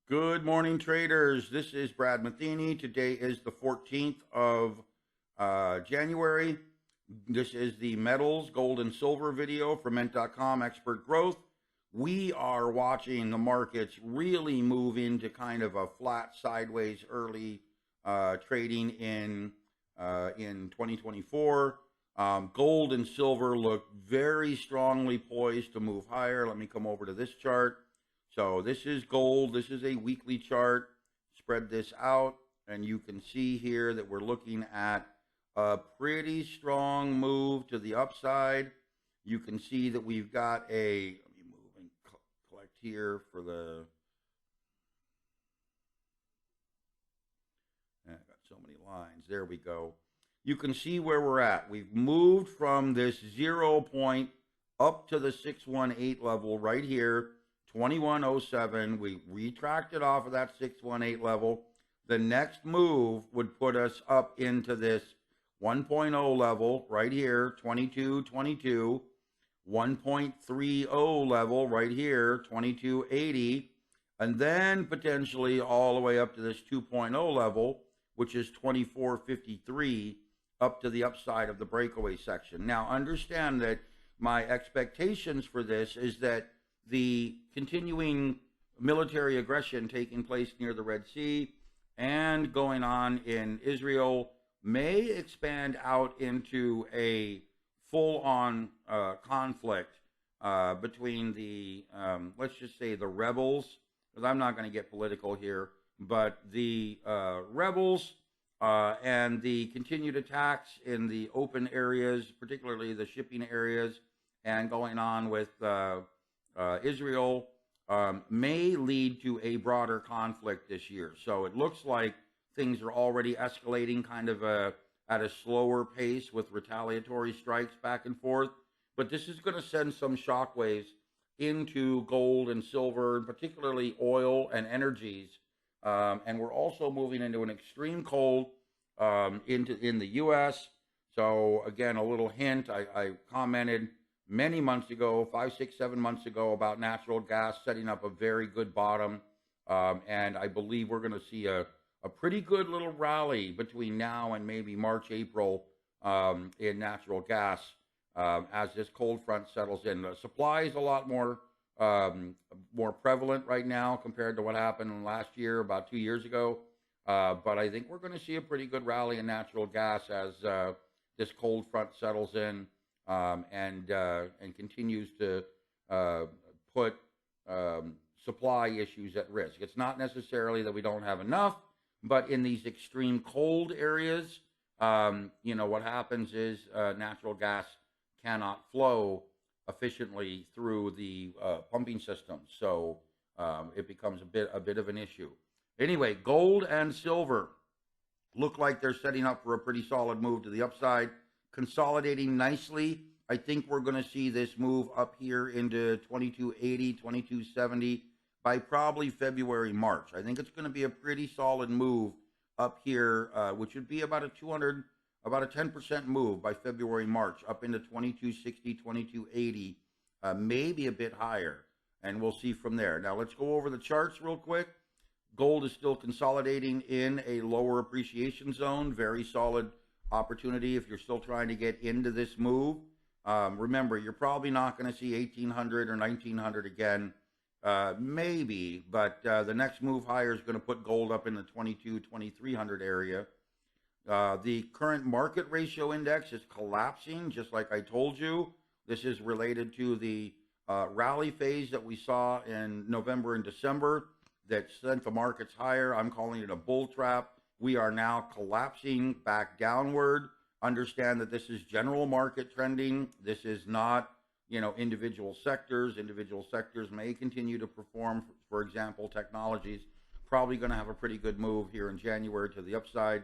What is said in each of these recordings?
Good morning, traders. This is Brad Matheny. Today is the 14th of January. This is the metals, gold, and silver video from MENT.com Expert Growth. We are watching the markets really move into kind of a flat sideways early trading in 2024. Gold and silver look very strongly poised to move higher. Let me come over to this chart. So this is gold. This is a weekly chart. Spread this out, and you can see here that we're looking at a pretty strong move to the upside. You can see that we've got a, let me move and collect here for the, I've got so many lines. There we go. You can see where we're at. We've moved from this 0 point up to the 618 level right here. 2107. We retracted off of that 618 level. The next move would put us up into this 1.0 level right here, 2222, 1.30 level right here, 2280, and then potentially all the way up to this 2.0 level, which is 2453, up to the upside of the breakaway section. Now, understand that my expectations for this is that the continuing military aggression taking place near the Red Sea and going on in Israel may expand out into a full-on conflict between the, let's just say the rebels, because I'm not going to get political here, but the rebels and the continued attacks in the open areas, particularly the shipping areas, and going on with Israel may lead to a broader conflict this year. So it looks like things are already escalating kind of at a slower pace with retaliatory strikes back and forth. But this is going to send some shockwaves into gold and silver, and particularly oil and energies. And we're also moving into an extreme cold in the U.S. So again, a little hint, I commented many months ago, 5, 6, 7 months ago, about natural gas setting up a very good bottom. And I believe we're going to see a pretty good little rally between now and maybe March, April in natural gas as this cold front settles in. The supply is a lot more prevalent right now compared to what happened last year, about 2 years ago. But I think we're going to see a pretty good rally in natural gas as this cold front settles in. And continues to put supply issues at risk. It's not necessarily that we don't have enough, but in these extreme cold areas, what happens is natural gas cannot flow efficiently through the pumping system, so it becomes a bit of an issue. Anyway, gold and silver look like they're setting up for a pretty solid move to the upside, consolidating nicely. I think we're going to see this move up here into 2280, 2270 by probably February, March. I think it's going to be a pretty solid move up here, which would be about a 10% move by February, March, up into 2260, 2280, maybe a bit higher, and we'll see from there. Now let's go over the charts real quick. Gold is still consolidating in a lower appreciation zone, very solid opportunity if you're still trying to get into this move. Remember, you're probably not going to see 1800 or 1900 again, maybe, but the next move higher is going to put gold up in the 2300 area. The current market ratio index is collapsing, just like I told you. This is related to the rally phase that we saw in November and December that sent the markets higher. I'm calling it a bull trap. We are now collapsing back downward. Understand that this is general market trending. This is not, individual sectors. Individual sectors may continue to perform. For example, technologies probably going to have a pretty good move here in January to the upside.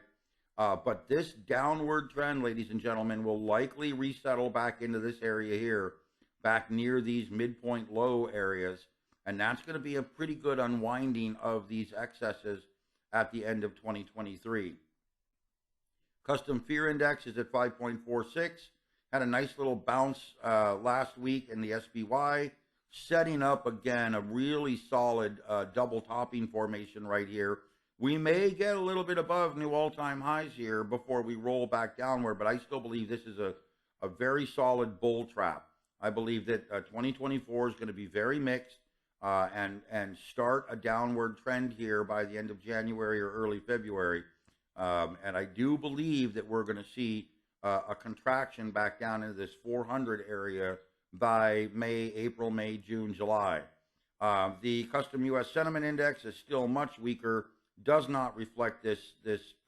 But this downward trend, ladies and gentlemen, will likely resettle back into this area here, back near these midpoint low areas. And that's going to be a pretty good unwinding of these excesses at the end of 2023. Custom fear index is at 5.46. Had a nice little bounce last week in the SPY. setting up again a really solid double topping formation right here. We may get a little bit above new all-time highs here before we roll back downward, but I still believe this is a very solid bull trap. I believe that 2024 is going to be very mixed and start a downward trend here by the end of January or early February. And I do believe that we're going to see a contraction back down into this 400 area by April, May, June, July. The custom U.S. sentiment index is still much weaker, does not reflect this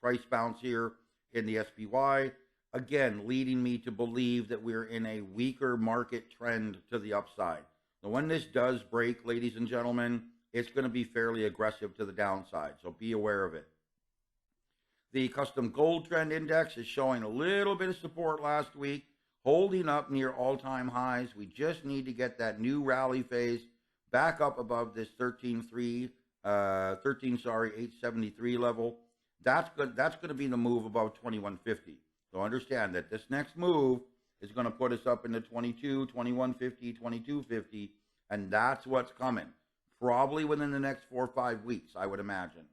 price bounce here in the SPY. Again, leading me to believe that we're in a weaker market trend to the upside. Now, when this does break, ladies and gentlemen, it's going to be fairly aggressive to the downside, so be aware of it. The custom gold trend index is showing a little bit of support last week, holding up near all-time highs. We just need to get that new rally phase back up above this 873 level. That's good. That's going to be the move above 2150. So understand that this next move is going to put us up into 22, 2150, 2250, and that's what's coming. Probably within the next 4 or 5 weeks, I would imagine.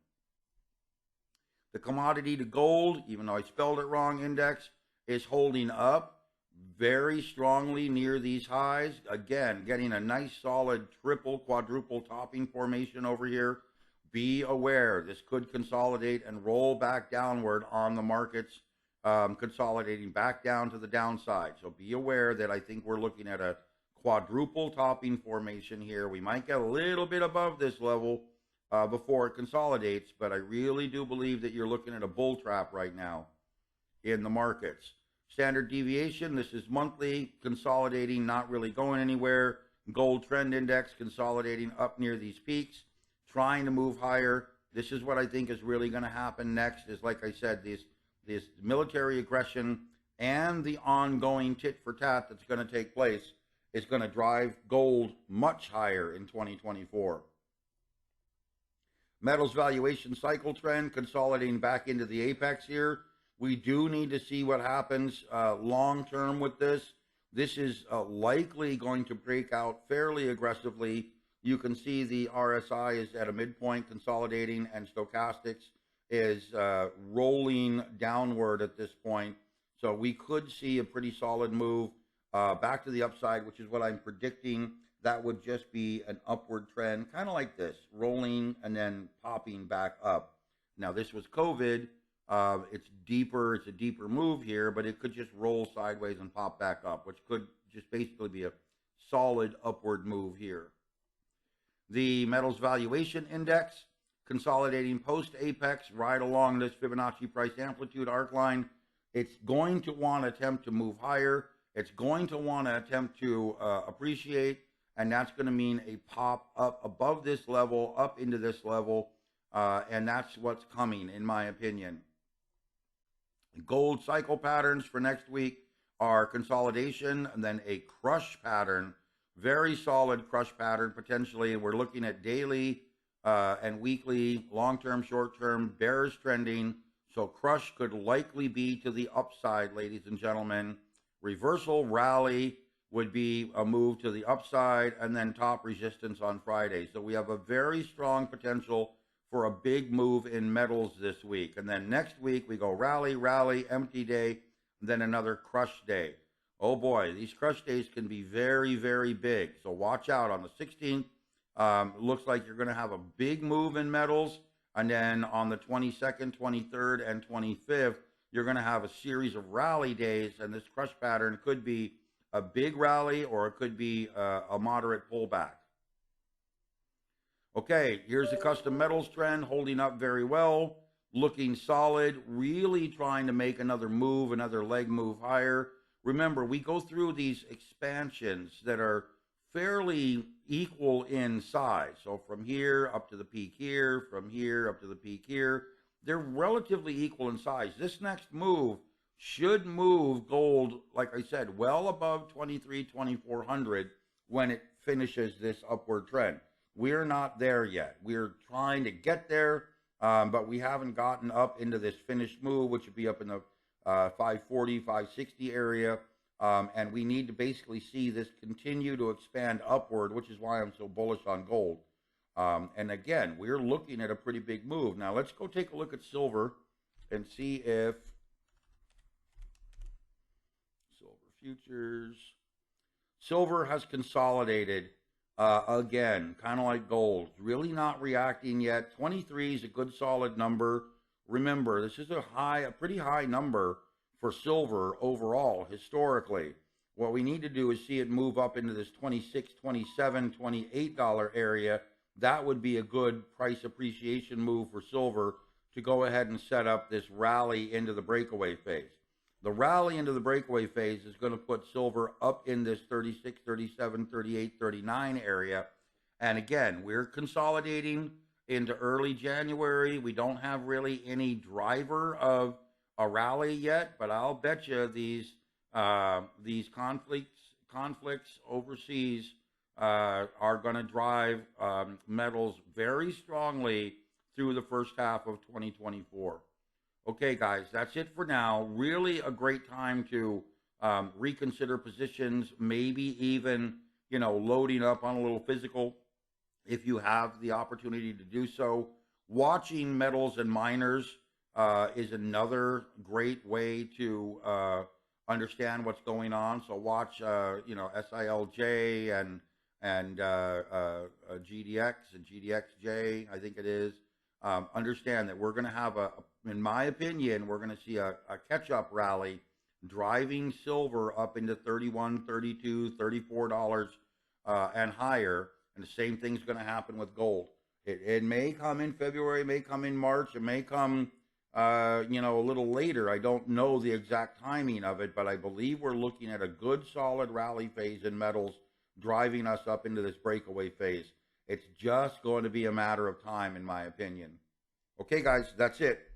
The commodity to gold, even though I spelled it wrong, index is holding up very strongly near these highs. Again, getting a nice solid triple, quadruple topping formation over here. Be aware, this could consolidate and roll back downward on the markets, consolidating back down to the downside. So be aware that I think we're looking at a quadruple topping formation here. We might get a little bit above this level before it consolidates, but I really do believe that you're looking at a bull trap right now in the markets. Standard deviation, this is monthly, consolidating, not really going anywhere. Gold trend index consolidating up near these peaks, trying to move higher. This is what I think is really going to happen next, is like I said, this military aggression and the ongoing tit for tat that's going to take place is going to drive gold much higher in 2024. Metals valuation cycle trend consolidating back into the apex here. We do need to see what happens long term with this. This is likely going to break out fairly aggressively. You can see the RSI is at a midpoint consolidating, and stochastics is rolling downward at this point. So we could see a pretty solid move back to the upside, which is what I'm predicting. That would just be an upward trend, kind of like this, rolling and then popping back up. Now, this was COVID. It's deeper. It's a deeper move here, but it could just roll sideways and pop back up, which could just basically be a solid upward move here. The metals valuation index consolidating post-apex right along this Fibonacci price amplitude arc line. It's going to want to attempt to move higher. It's going to want to attempt to appreciate. And that's going to mean a pop up above this level, up into this level, and that's what's coming, in my opinion. Gold cycle patterns for next week are consolidation and then a crush pattern, very solid crush pattern potentially. We're looking at daily and weekly, long-term, short-term, bears trending. So crush could likely be to the upside, ladies and gentlemen. Reversal rally would be a move to the upside, and then top resistance on Friday. So we have a very strong potential for a big move in metals this week. And then next week we go rally, rally, empty day, then another crush day. Oh boy, these crush days can be very, very big. So watch out on the 16th. Looks like you're going to have a big move in metals. And then on the 22nd, 23rd, and 25th, you're going to have a series of rally days. And this crush pattern could be a big rally, or it could be a moderate pullback. Okay, here's the custom metals trend holding up very well, looking solid, really trying to make another move, another leg move higher. Remember, we go through these expansions that are fairly equal in size. So from here up to the peak here, from here up to the peak here, they're relatively equal in size. This next move should move gold, like I said, well above 2400 when it finishes this upward trend. We're not there yet. We're trying to get there, but we haven't gotten up into this finished move, which would be up in the 540, 560 area. And we need to basically see this continue to expand upward, which is why I'm so bullish on gold. And again, we're looking at a pretty big move. Now, let's go take a look at silver and see if silver futures. Silver has consolidated again, kind of like gold. Really not reacting yet. 23 is a good solid number. Remember, this is a pretty high number for silver overall, historically. What we need to do is see it move up into this $26, $27, $28 area. That would be a good price appreciation move for silver to go ahead and set up this rally into the breakaway phase. The rally into the breakaway phase is going to put silver up in this 36, 37, 38, 39 area. And again, we're consolidating into early January. We don't have really any driver of a rally yet, but I'll bet you these conflicts overseas are going to drive metals very strongly through the first half of 2024. Okay, guys, that's it for now. Really a great time to reconsider positions, maybe even, loading up on a little physical if you have the opportunity to do so. Watching metals and miners is another great way to understand what's going on. So watch, SILJ and GDX and GDXJ, I think it is. Understand that we're going to have in my opinion, we're going to see a catch-up rally driving silver up into $31, $32, $34 and higher. And the same thing's going to happen with gold. It may come in February, it may come in March, it may come, a little later. I don't know the exact timing of it, but I believe we're looking at a good solid rally phase in metals driving us up into this breakaway phase. It's just going to be a matter of time, in my opinion. Okay, guys, that's it.